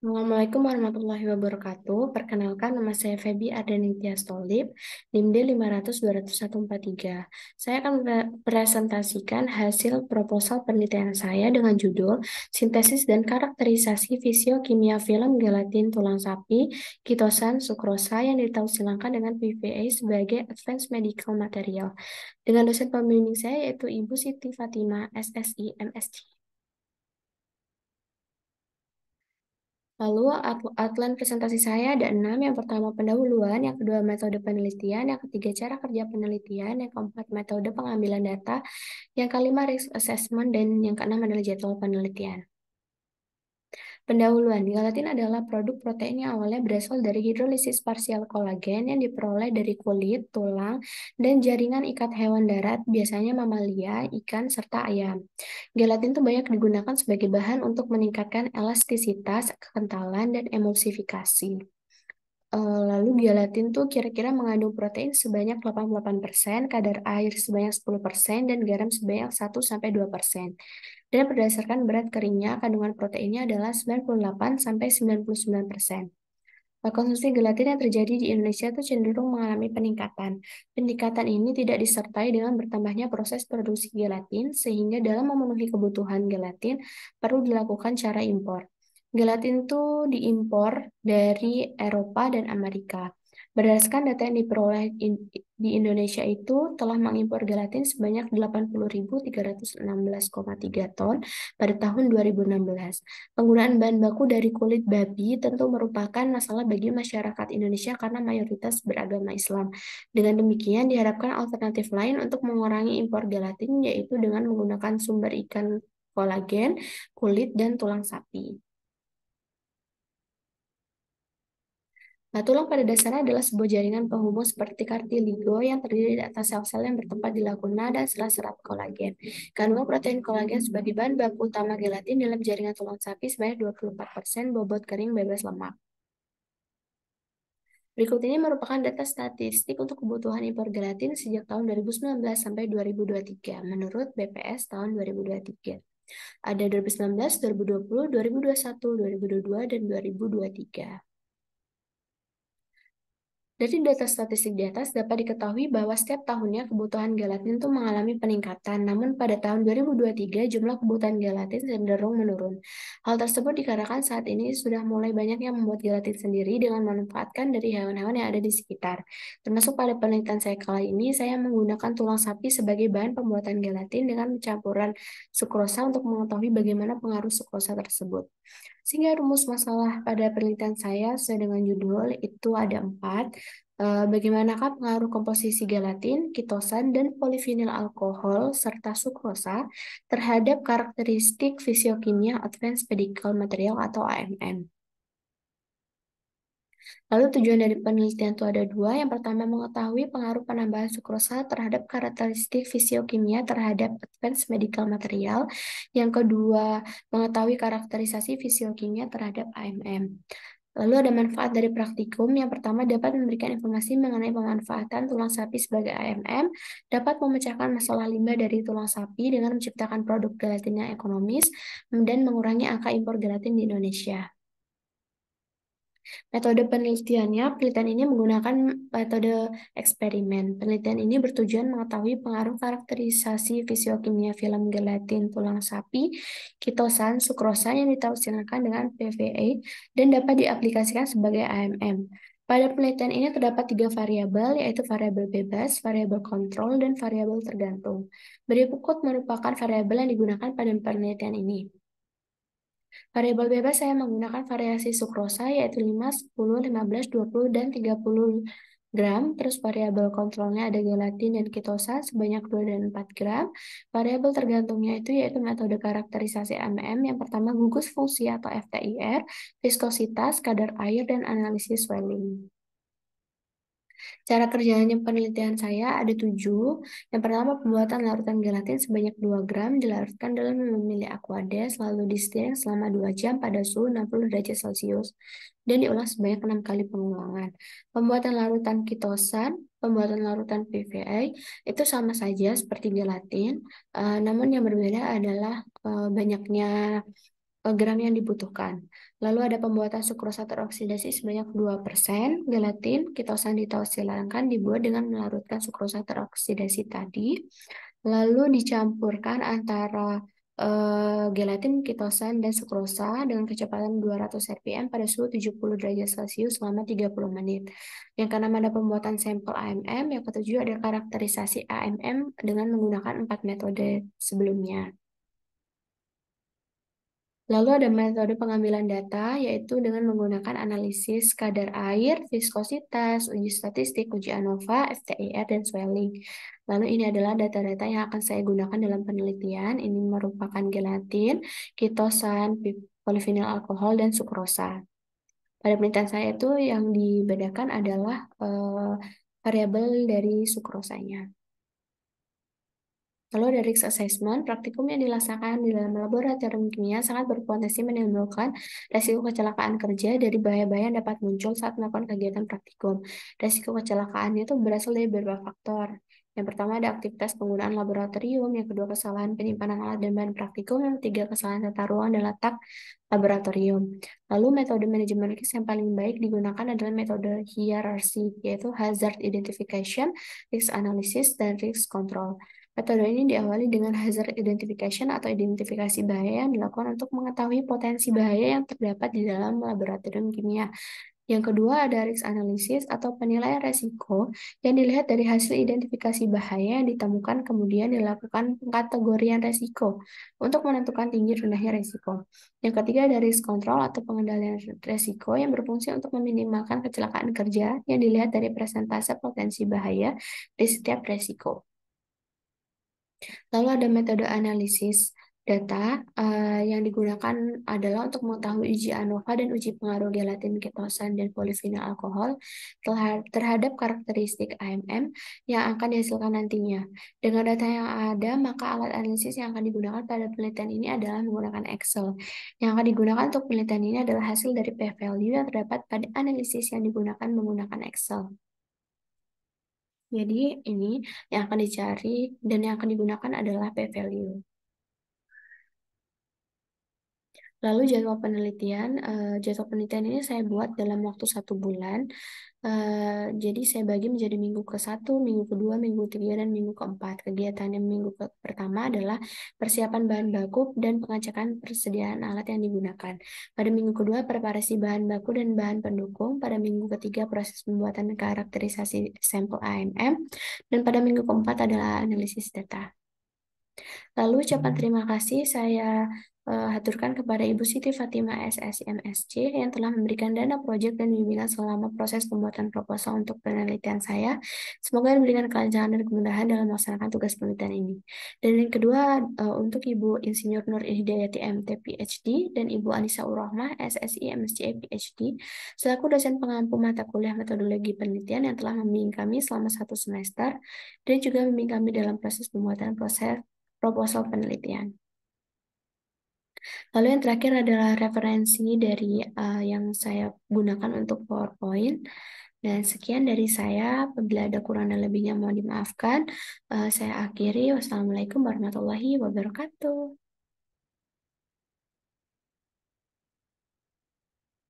Assalamualaikum warahmatullahi wabarakatuh. Perkenalkan, nama saya Feby Ardanitya Stolip, NIM D 500-20143. Saya akan presentasikan hasil proposal penelitian saya dengan judul Sintesis dan Karakterisasi Fisiokimia Film Gelatin Tulang Sapi, Kitosan, Sukrosa yang ditausilangkan dengan PVA sebagai Advanced Medical Material. Dengan dosen pembimbing saya yaitu Ibu Siti Fatimah, SSI, MSc. Lalu outline presentasi saya ada 6. Yang pertama pendahuluan, yang kedua metode penelitian, yang ketiga cara kerja penelitian, yang keempat metode pengambilan data, yang kelima risk assessment, dan yang keenam adalah jadwal penelitian. Pendahuluan, gelatin adalah produk protein yang awalnya berasal dari hidrolisis parsial kolagen yang diperoleh dari kulit, tulang, dan jaringan ikat hewan darat, biasanya mamalia, ikan, serta ayam. Gelatin itu banyak digunakan sebagai bahan untuk meningkatkan elastisitas, kekentalan, dan emulsifikasi. Lalu gelatin tuh kira-kira mengandung protein sebanyak 88%, kadar air sebanyak 10%, dan garam sebanyak 1-2%. Dan berdasarkan berat keringnya, kandungan proteinnya adalah 98-99%. Konsumsi gelatin yang terjadi di Indonesia itu cenderung mengalami peningkatan. Peningkatan ini tidak disertai dengan bertambahnya proses produksi gelatin, sehingga dalam memenuhi kebutuhan gelatin perlu dilakukan cara impor. Gelatin itu diimpor dari Eropa dan Amerika. Berdasarkan data yang diperoleh di Indonesia itu telah mengimpor gelatin sebanyak 80.316,3 ton pada tahun 2016. Penggunaan bahan baku dari kulit babi tentu merupakan masalah bagi masyarakat Indonesia karena mayoritas beragama Islam. Dengan demikian, diharapkan alternatif lain untuk mengurangi impor gelatin, yaitu dengan menggunakan sumber ikan kolagen, kulit, dan tulang sapi. Nah, tulang pada dasarnya adalah sebuah jaringan penghubung seperti kartiligo yang terdiri di atas sel-sel yang bertempat di laguna dan serat-serat kolagen. Kandungan protein kolagen sebagai bahan baku utama gelatin dalam jaringan tulang sapi sebanyak 24%, bobot kering bebas lemak. Berikut ini merupakan data statistik untuk kebutuhan impor gelatin sejak tahun 2019 sampai 2023 menurut BPS tahun 2023. Ada 2019, 2020, 2021, 2022, dan 2023. Dari data statistik di atas dapat diketahui bahwa setiap tahunnya kebutuhan gelatin itu mengalami peningkatan, namun pada tahun 2023 jumlah kebutuhan gelatin cenderung menurun. Hal tersebut dikarenakan saat ini sudah mulai banyak yang membuat gelatin sendiri dengan memanfaatkan dari hewan-hewan yang ada di sekitar. Termasuk pada penelitian saya kali ini, saya menggunakan tulang sapi sebagai bahan pembuatan gelatin dengan campuran sukrosa untuk mengetahui bagaimana pengaruh sukrosa tersebut. Sehingga rumus masalah pada penelitian saya sesuai dengan judul itu ada 4. Bagaimanakah pengaruh komposisi gelatin, kitosan, dan polivinil alkohol serta sukrosa terhadap karakteristik fisiokimia Advanced Medical Material atau AMM? Lalu tujuan dari penelitian itu ada 2. Yang pertama, mengetahui pengaruh penambahan sukrosa terhadap karakteristik fisiokimia terhadap advanced medical material. Yang kedua, mengetahui karakterisasi fisiokimia terhadap AMM. Lalu ada manfaat dari praktikum. Yang pertama, dapat memberikan informasi mengenai pemanfaatan tulang sapi sebagai AMM, dapat memecahkan masalah limbah dari tulang sapi dengan menciptakan produk gelatin yang ekonomis, dan mengurangi angka impor gelatin di Indonesia. Metode penelitian ini menggunakan metode eksperimen. Penelitian ini bertujuan mengetahui pengaruh karakterisasi fisiokimia film gelatin tulang sapi, kitosan, sukrosa yang ditafsirkan dengan PVA dan dapat diaplikasikan sebagai AMM. Pada penelitian ini terdapat 3 variabel, yaitu variabel bebas, variabel kontrol, dan variabel tergantung. Berikut merupakan variabel yang digunakan pada penelitian ini. Variabel bebas saya menggunakan variasi sukrosa yaitu 5, 10, 15, 20, dan 30 gram. Terus variabel kontrolnya ada gelatin dan kitosa sebanyak 2 dan 4 gram. Variabel tergantungnya itu yaitu metode karakterisasi MM. Yang pertama gugus fungsi atau FTIR, viskositas, kadar air, dan analisis swelling. Cara kerjanya penelitian saya ada 7. Yang pertama, pembuatan larutan gelatin sebanyak 2 gram dilarutkan dalam memilih aquades, lalu di-stirring selama 2 jam pada suhu 60 derajat Celcius dan diulang sebanyak 6 kali pengulangan. Pembuatan larutan kitosan, pembuatan larutan PVA itu sama saja seperti gelatin, namun yang berbeda adalah banyaknya gram yang dibutuhkan. Lalu ada pembuatan sukrosa teroksidasi sebanyak 2%, gelatin, kitosan ditausilankan dibuat dengan melarutkan sukrosa teroksidasi tadi, lalu dicampurkan antara gelatin, kitosan, dan sukrosa dengan kecepatan 200 rpm pada suhu 70 derajat Celcius selama 30 menit. Yang keenam ada pembuatan sampel AMM, yang ketujuh ada karakterisasi AMM dengan menggunakan 4 metode sebelumnya. Lalu ada metode pengambilan data, yaitu dengan menggunakan analisis kadar air, viskositas, uji statistik, uji ANOVA, FTIR, dan swelling. Lalu ini adalah data-data yang akan saya gunakan dalam penelitian. Ini merupakan gelatin, kitosan, polivinil alkohol, dan sukrosa. Pada penelitian saya itu yang dibedakan adalah variabel dari sukrosanya. Lalu dari risk assessment, praktikum yang dilaksanakan di dalam laboratorium kimia sangat berpotensi menimbulkan resiko kecelakaan kerja dari bahaya-bahaya yang dapat muncul saat melakukan kegiatan praktikum. Resiko kecelakaan itu berasal dari beberapa faktor. Yang pertama ada aktivitas penggunaan laboratorium, yang kedua kesalahan penyimpanan alat dan bahan praktikum, yang ketiga kesalahan tata ruang dan letak laboratorium. Lalu metode manajemen risk yang paling baik digunakan adalah metode hierarki, yaitu hazard identification, risk analysis, dan risk control. Metode ini diawali dengan hazard identification atau identifikasi bahaya yang dilakukan untuk mengetahui potensi bahaya yang terdapat di dalam laboratorium kimia. Yang kedua ada risk analysis atau penilaian resiko yang dilihat dari hasil identifikasi bahaya yang ditemukan kemudian dilakukan pengkategorian resiko untuk menentukan tinggi rendahnya resiko. Yang ketiga ada risk control atau pengendalian resiko yang berfungsi untuk meminimalkan kecelakaan kerja yang dilihat dari persentase potensi bahaya di setiap resiko. Lalu ada metode analisis data yang digunakan adalah untuk mengetahui uji ANOVA dan uji pengaruh gelatin, ketosan, dan polivinil alkohol terhadap karakteristik AMM yang akan dihasilkan nantinya. Dengan data yang ada, maka alat analisis yang akan digunakan pada penelitian ini adalah menggunakan Excel. Yang akan digunakan untuk penelitian ini adalah hasil dari p-value yang terdapat pada analisis yang digunakan menggunakan Excel. Jadi ini yang akan dicari dan yang akan digunakan adalah p-value. Lalu jadwal penelitian ini saya buat dalam waktu 1 bulan. Jadi saya bagi menjadi minggu ke-1, minggu ke-2, minggu ke-3, dan minggu ke-4. Kegiatan yang minggu pertama adalah persiapan bahan baku dan pengecekan persediaan alat yang digunakan. Pada minggu kedua, preparasi bahan baku dan bahan pendukung. Pada minggu ketiga, proses pembuatan karakterisasi sampel AMM. Dan pada minggu keempat adalah analisis data. Lalu ucapan terima kasih saya haturkan kepada Ibu Siti Fatimah SSI MSc yang telah memberikan dana proyek dan bimbingan selama proses pembuatan proposal untuk penelitian saya. Semoga diberikan kelancaran dan kemudahan dalam melaksanakan tugas penelitian ini. Dan yang kedua, untuk Ibu Insinyur Nur Hidayati MT PhD dan Ibu Anissa Urahmah SSI MSc PhD selaku dosen pengampu mata kuliah metodologi penelitian yang telah membimbing kami selama 1 semester dan juga membimbing kami dalam proses pembuatan proposal penelitian. Lalu yang terakhir adalah referensi dari yang saya gunakan untuk PowerPoint. Dan sekian dari saya. Apabila ada kurang dan lebihnya mohon dimaafkan. Saya akhiri. Wassalamualaikum warahmatullahi wabarakatuh.